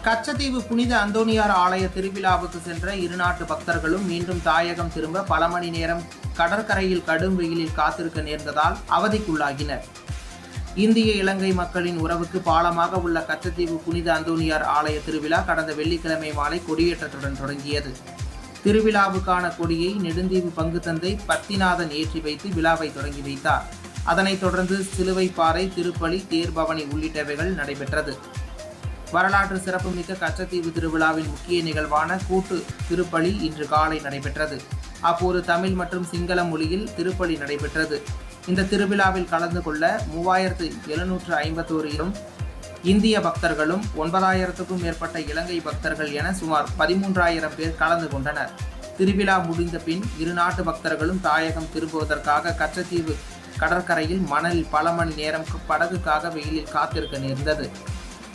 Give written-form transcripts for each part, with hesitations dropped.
கச்சத்தீவு புனித அந்தோணியார் ஆலய திருவிழாவுக்கு சென்ற இருநாட்டு பக்தர்களும் மீண்டும் தாயகம் திரும்ப பல மணி நேரம் கடற்கரையில் கடும் வெயிலில் காத்திருக்க நேர்ந்ததால் அவதிக்குள்ளாகினர். இந்திய இலங்கை மக்களின் உறவுக்கு பாலமாக உள்ள கச்சத்தீவு புனித அந்தோணியார் ஆலய திருவிழா கடந்த வெள்ளிக்கிழமை மாலை கொடியேற்றத்துடன் தொடங்கியது. திருவிழாவுக்கான கொடியை நெடுந்தீவு பங்கு தந்தை பத்திநாதன் ஏற்றி வைத்து விழாவை தொடங்கி வைத்தார். அதனைத் தொடர்ந்து சிலுவைப்பாறை, திருப்பலி, தேர்பவனி உள்ளிட்டவைகள் நடைபெற்றது. வரலாற்று சிறப்புமிக்க கச்சத்தீவு திருவிழாவின் முக்கிய நிகழ்வான கூட்டு திருப்பலி இன்று காலை நடைபெற்றது. அப்போது தமிழ் மற்றும் சிங்கள மொழியில் திருப்பலி நடைபெற்றது. இந்த திருவிழாவில் கலந்து கொள்ள 3751 இந்திய பக்தர்களும் 9000க்கும் மேற்பட்ட இலங்கை பக்தர்கள் என சுமார் 13000 பேர் கலந்து கொண்டனர். திருவிழா முடிந்த பின் இருநாட்டு பக்தர்களும் தாயகம் திரும்புவதற்காக கச்சத்தீவு கடற்கரையில் மணலில் பல மணி நேரம் படகுக்காக வெயிலில் காத்திருக்க நேர்ந்தது.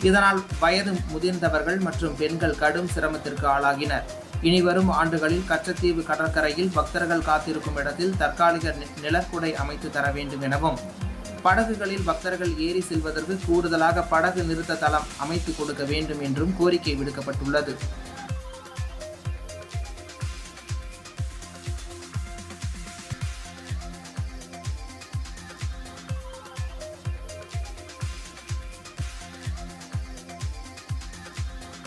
இதனால் வயது முதிர்ந்தவர்கள் மற்றும் பெண்கள் கடும் சிரமத்திற்கு ஆளாகினர். இனிவரும் ஆண்டுகளில் கச்சத்தீவு கடற்கரையில் பக்தர்கள் காத்திருக்கும் இடத்தில் தற்காலிக நிழற்குடை அமைத்து தர வேண்டும் எனவும், படகுகளில் பக்தர்கள் ஏறி செல்வதற்கு கூடுதலாக படகு நிறுத்த தளம் அமைத்து கொடுக்க வேண்டும் என்றும் கோரிக்கை விடுக்கப்பட்டுள்ளது.